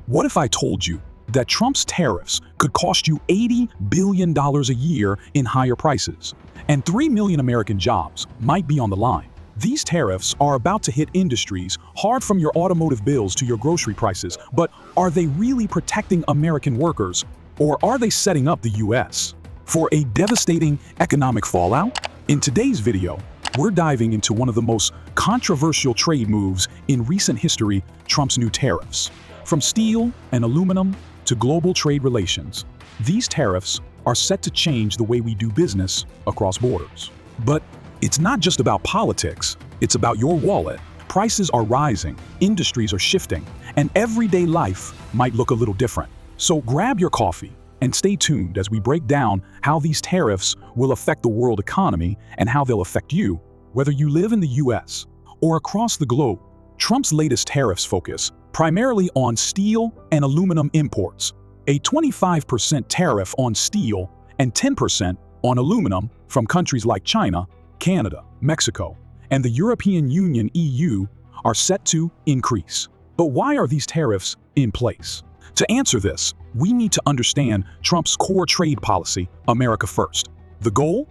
What if I told you that Trump's tariffs could cost you $80 billion a year in higher prices, and 3 million American jobs might be on the line? These tariffs are about to hit industries hard, from your automotive bills to your grocery prices, but are they really protecting American workers, or are they setting up the U.S. for a devastating economic fallout? In today's video, we're diving into one of the most controversial trade moves in recent history: Trump's new tariffs. From steel and aluminum to global trade relations, these tariffs are set to change the way we do business across borders. But it's not just about politics, it's about your wallet. Prices are rising, industries are shifting, and everyday life might look a little different. So grab your coffee and stay tuned as we break down how these tariffs will affect the world economy and how they'll affect you, whether you live in the U.S. or across the globe. Trump's latest tariffs focus primarily on steel and aluminum imports. A 25% tariff on steel and 10% on aluminum from countries like China, Canada, Mexico, and the European Union (EU) are set to increase. But why are these tariffs in place? To answer this, we need to understand Trump's core trade policy, America First. The goal?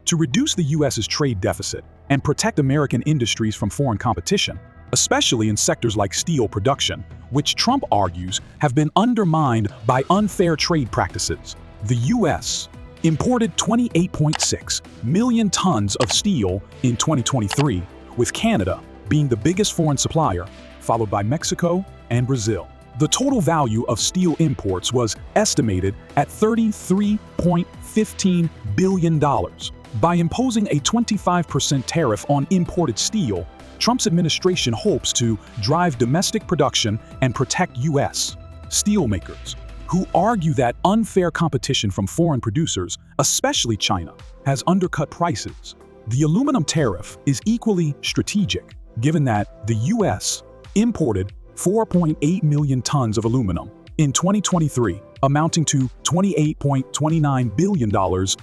To reduce the U.S.'s trade deficit and protect American industries from foreign competition, especially in sectors like steel production, which Trump argues have been undermined by unfair trade practices. The U.S. imported 28.6 million tons of steel in 2023, with Canada being the biggest foreign supplier, followed by Mexico and Brazil. The total value of steel imports was estimated at $33.15 billion. By imposing a 25% tariff on imported steel, Trump's administration hopes to drive domestic production and protect U.S. steelmakers, who argue that unfair competition from foreign producers, especially China, has undercut prices. The aluminum tariff is equally strategic, given that the U.S. imported 4.8 million tons of aluminum in 2023, amounting to $28.29 billion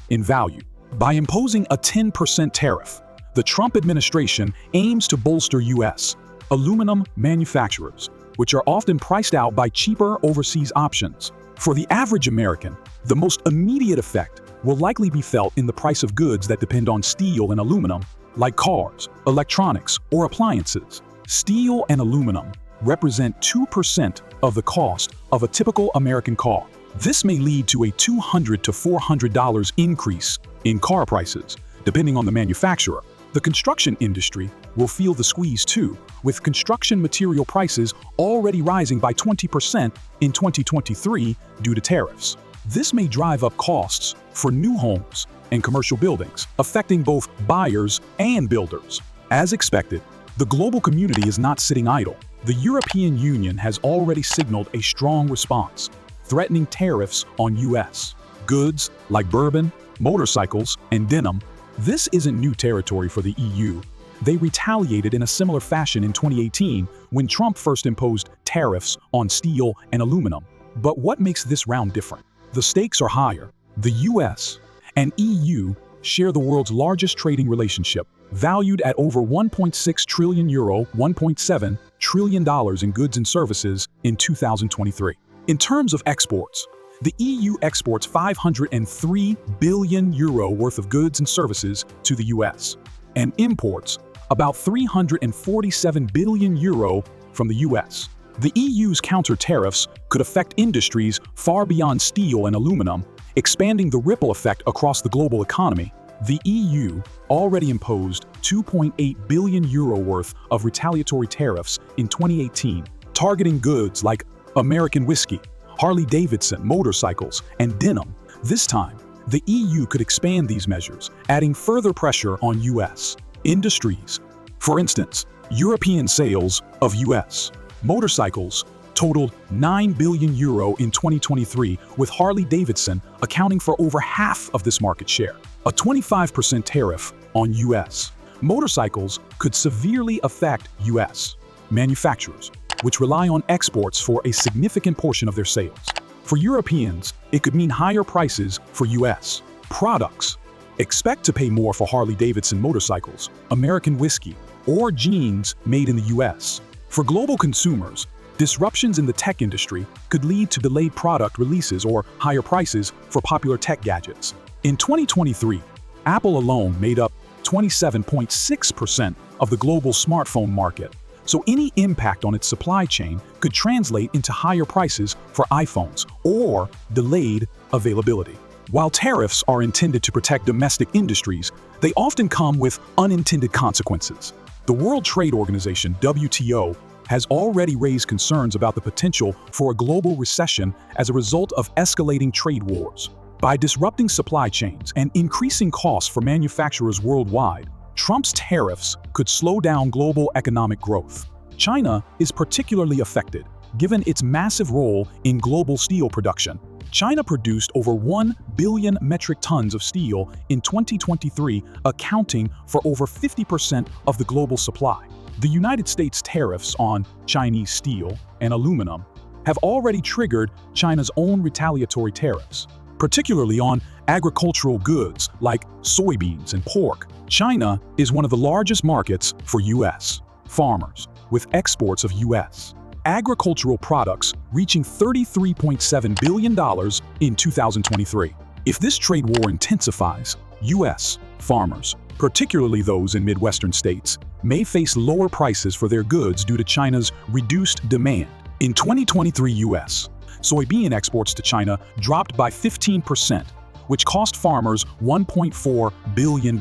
in value. By imposing a 10% tariff, the Trump administration aims to bolster U.S. aluminum manufacturers, which are often priced out by cheaper overseas options. For the average American, the most immediate effect will likely be felt in the price of goods that depend on steel and aluminum, like cars, electronics, or appliances. Steel and aluminum represent 2% of the cost of a typical American car. This may lead to a $200 to $400 increase in car prices, depending on the manufacturer. The construction industry will feel the squeeze too, with construction material prices already rising by 20% in 2023 due to tariffs. This may drive up costs for new homes and commercial buildings, affecting both buyers and builders. As expected, the global community is not sitting idle. The European Union has already signaled a strong response, threatening tariffs on U.S. goods like bourbon, motorcycles, and denim. This isn't new territory for the EU. They retaliated in a similar fashion in 2018 when Trump first imposed tariffs on steel and aluminum. But what makes this round different? The stakes are higher. The US and EU share the world's largest trading relationship, valued at over €1.6 trillion, $1.7 trillion in goods and services in 2023. In terms of exports, the EU exports €503 billion worth of goods and services to the US, and imports about €347 billion from the US. The EU's counter tariffs could affect industries far beyond steel and aluminum, expanding the ripple effect across the global economy. The EU already imposed €2.8 billion worth of retaliatory tariffs in 2018, targeting goods like American whiskey, Harley-Davidson motorcycles, and denim. This time, the EU could expand these measures, adding further pressure on U.S. industries. For instance, European sales of U.S. motorcycles totaled €9 billion in 2023, with Harley-Davidson accounting for over half of this market share. A 25% tariff on U.S. motorcycles could severely affect U.S. manufacturers, which rely on exports for a significant portion of their sales. For Europeans, it could mean higher prices for U.S. products. Expect to pay more for Harley-Davidson motorcycles, American whiskey, or jeans made in the U.S. For global consumers, Disruptions in the tech industry could lead to delayed product releases or higher prices for popular tech gadgets. In 2023, Apple alone made up 27.6% of the global smartphone market, so any impact on its supply chain could translate into higher prices for iPhones or delayed availability. While tariffs are intended to protect domestic industries, they often come with unintended consequences. The World Trade Organization, WTO, has already raised concerns about the potential for a global recession as a result of escalating trade wars. By disrupting supply chains and increasing costs for manufacturers worldwide, Trump's tariffs could slow down global economic growth. China is particularly affected, given its massive role in global steel production. China produced over 1 billion metric tons of steel in 2023, accounting for over 50% of the global supply. The United States' tariffs on Chinese steel and aluminum have already triggered China's own retaliatory tariffs, particularly on agricultural goods like soybeans and pork. China is one of the largest markets for U.S. farmers, with exports of U.S. agricultural products reaching $33.7 billion in 2023. If this trade war intensifies, U.S. farmers, particularly those in Midwestern states, may face lower prices for their goods due to China's reduced demand. In 2023 U.S., soybean exports to China dropped by 15%, which cost farmers $1.4 billion.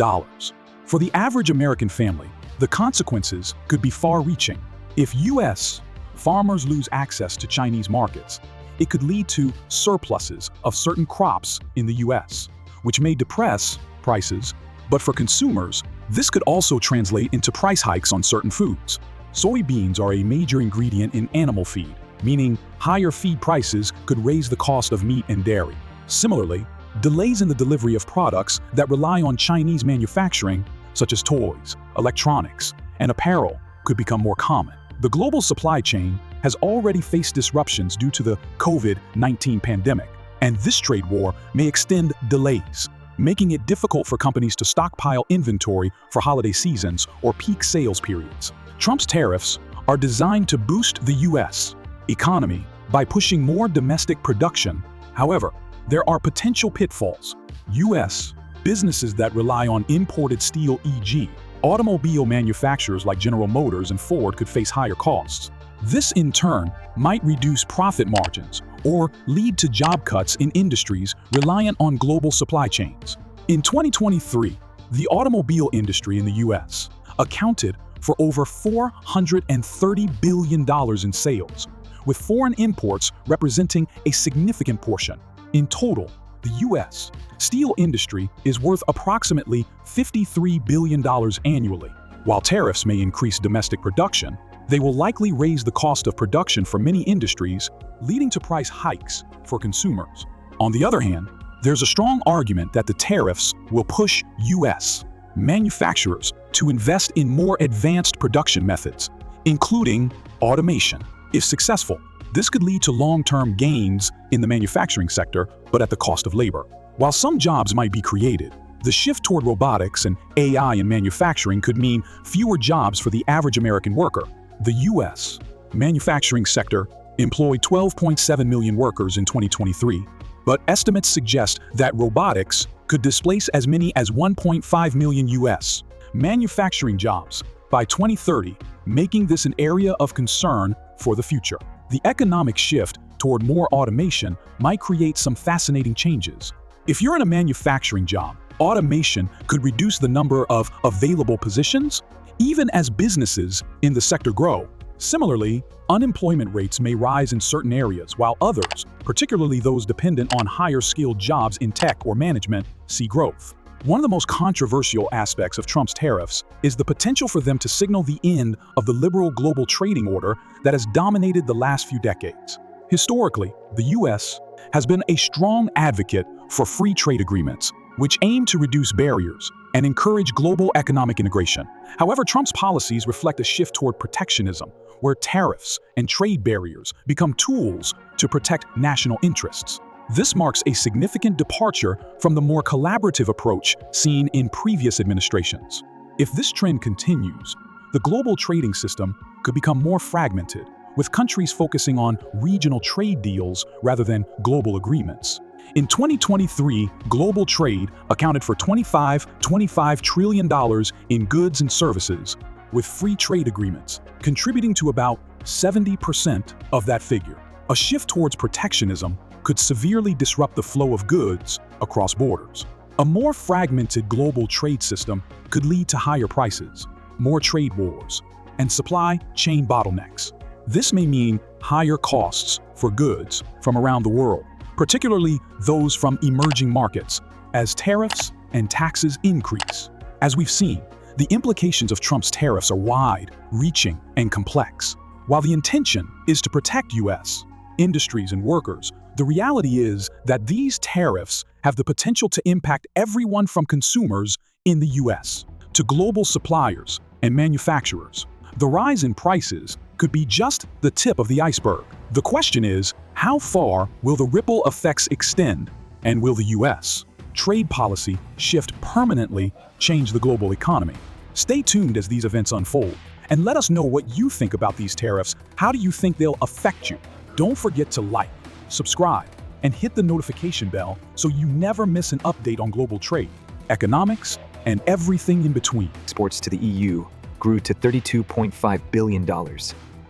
For the average American family, the consequences could be far-reaching. If U.S. farmers lose access to Chinese markets, it could lead to surpluses of certain crops in the U.S., which may depress prices. But for consumers, this could also translate into price hikes on certain foods. Soybeans are a major ingredient in animal feed, meaning higher feed prices could raise the cost of meat and dairy. Similarly, delays in the delivery of products that rely on Chinese manufacturing, such as toys, electronics, and apparel, could become more common. The global supply chain has already faced disruptions due to the COVID-19 pandemic, and this trade war may extend delays, making it difficult for companies to stockpile inventory for holiday seasons or peak sales periods. Trump's tariffs are designed to boost the U.S. economy by pushing more domestic production. However, there are potential pitfalls. U.S. businesses that rely on imported steel, e.g., automobile manufacturers like General Motors and Ford, could face higher costs. This, in turn, might reduce profit margins or lead to job cuts in industries reliant on global supply chains. In 2023, the automobile industry in the U.S. accounted for over $430 billion in sales, with foreign imports representing a significant portion. In total, the U.S. steel industry is worth approximately $53 billion annually. While tariffs may increase domestic production, they will likely raise the cost of production for many industries, leading to price hikes for consumers. On the other hand, there's a strong argument that the tariffs will push U.S. manufacturers to invest in more advanced production methods, including automation. If successful, this could lead to long-term gains in the manufacturing sector, but at the cost of labor. While some jobs might be created, the shift toward robotics and AI in manufacturing could mean fewer jobs for the average American worker. The U.S. manufacturing sector employed 12.7 million workers in 2023, but estimates suggest that robotics could displace as many as 1.5 million U.S. manufacturing jobs by 2030, making this an area of concern for the future. The economic shift toward more automation might create some fascinating changes. If you're in a manufacturing job, automation could reduce the number of available positions, even as businesses in the sector grow. Similarly, unemployment rates may rise in certain areas, while others, particularly those dependent on higher-skilled jobs in tech or management, see growth. One of the most controversial aspects of Trump's tariffs is the potential for them to signal the end of the liberal global trading order that has dominated the last few decades. Historically, the U.S. has been a strong advocate for free trade agreements, which aim to reduce barriers and encourage global economic integration. However, Trump's policies reflect a shift toward protectionism, where tariffs and trade barriers become tools to protect national interests. This marks a significant departure from the more collaborative approach seen in previous administrations. If this trend continues, the global trading system could become more fragmented, with countries focusing on regional trade deals rather than global agreements. In 2023, global trade accounted for $25 trillion in goods and services, with free trade agreements contributing to about 70% of that figure. A shift towards protectionism could severely disrupt the flow of goods across borders. A more fragmented global trade system could lead to higher prices, more trade wars, and supply chain bottlenecks. This may mean higher costs for goods from around the world, particularly those from emerging markets, as tariffs and taxes increase. As we've seen, the implications of Trump's tariffs are wide, reaching, and complex. While the intention is to protect U.S. industries and workers, the reality is that these tariffs have the potential to impact everyone from consumers in the U.S. to global suppliers and manufacturers. The rise in prices could be just the tip of the iceberg. The question is, how far will the ripple effects extend, and will the U.S. trade policy shift permanently change the global economy? Stay tuned as these events unfold, and let us know what you think about these tariffs. How do you think they'll affect you? Don't forget to like, subscribe, and hit the notification bell so you never miss an update on global trade, economics, and everything in between. Exports to the EU grew to $32.5 billion,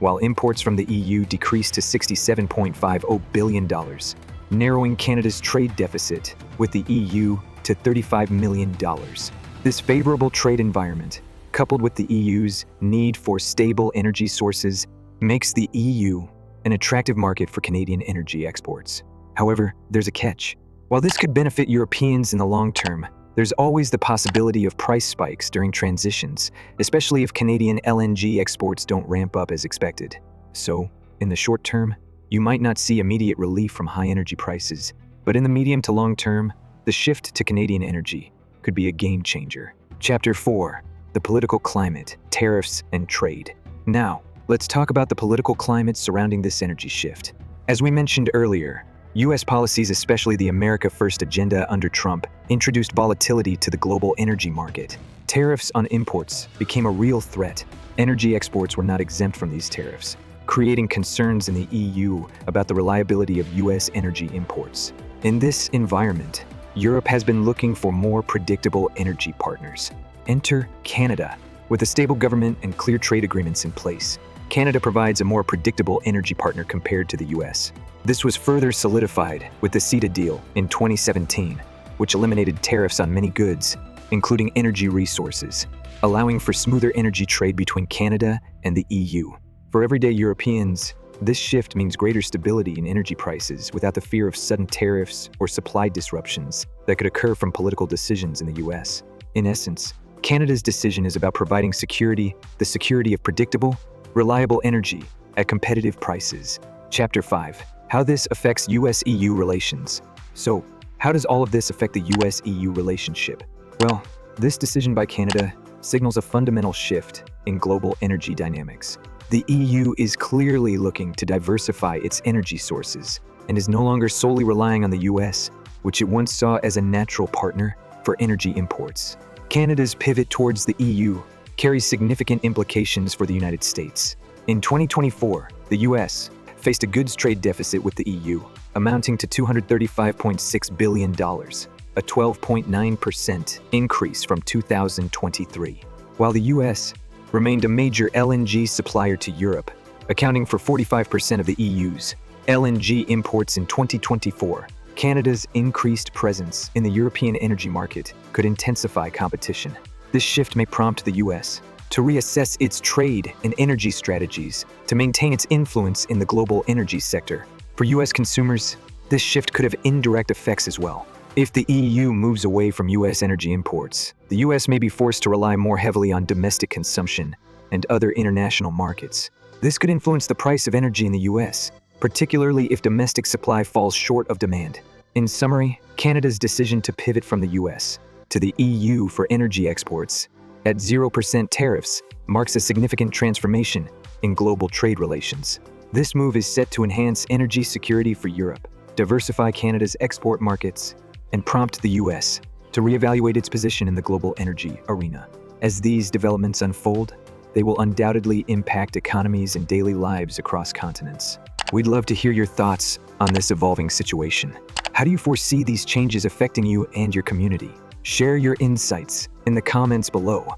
while imports from the EU decreased to $67.50 billion, narrowing Canada's trade deficit with the EU to $35 million. This favorable trade environment, coupled with the EU's need for stable energy sources, makes the EU an attractive market for Canadian energy exports. However, there's a catch. While this could benefit Europeans in the long term, there's always the possibility of price spikes during transitions, especially if Canadian LNG exports don't ramp up as expected. So, in the short term, you might not see immediate relief from high energy prices, but in the medium to long term, the shift to Canadian energy could be a game changer. Chapter 4: The Political Climate, Tariffs, and Trade. Now, let's talk about the political climate surrounding this energy shift. As we mentioned earlier, U.S. policies, especially the America First agenda under Trump, introduced volatility to the global energy market. Tariffs on imports became a real threat. Energy exports were not exempt from these tariffs, creating concerns in the EU about the reliability of U.S. energy imports. In this environment, Europe has been looking for more predictable energy partners. Enter Canada. With a stable government and clear trade agreements in place, Canada provides a more predictable energy partner compared to the U.S. This was further solidified with the CETA deal in 2017, which eliminated tariffs on many goods, including energy resources, allowing for smoother energy trade between Canada and the EU. For everyday Europeans, this shift means greater stability in energy prices without the fear of sudden tariffs or supply disruptions that could occur from political decisions in the U.S. In essence, Canada's decision is about providing security, the security of predictable, reliable energy at competitive prices. Chapter 5: How this affects U.S.-EU relations. So, how does all of this affect the U.S.-EU relationship? Well, this decision by Canada signals a fundamental shift in global energy dynamics. The EU is clearly looking to diversify its energy sources and is no longer solely relying on the U.S., which it once saw as a natural partner for energy imports. Canada's pivot towards the EU carries significant implications for the United States. In 2024, the U.S. faced a goods trade deficit with the EU, amounting to $235.6 billion, a 12.9% increase from 2023. While the U.S. remained a major LNG supplier to Europe, accounting for 45% of the EU's LNG imports in 2024, Canada's increased presence in the European energy market could intensify competition. This shift may prompt the U.S. to reassess its trade and energy strategies to maintain its influence in the global energy sector. For U.S. consumers, this shift could have indirect effects as well. If the EU moves away from U.S. energy imports, the U.S. may be forced to rely more heavily on domestic consumption and other international markets. This could influence the price of energy in the U.S., particularly if domestic supply falls short of demand. In summary, Canada's decision to pivot from the U.S. to the EU for energy exports at 0% tariffs marks a significant transformation in global trade relations. This move is set to enhance energy security for Europe, diversify Canada's export markets, and prompt the U.S. to reevaluate its position in the global energy arena. As these developments unfold, They will undoubtedly impact economies and daily lives across continents. We'd love to hear your thoughts on this evolving situation. How do you foresee these changes affecting you and your community? Share your insights in the comments below.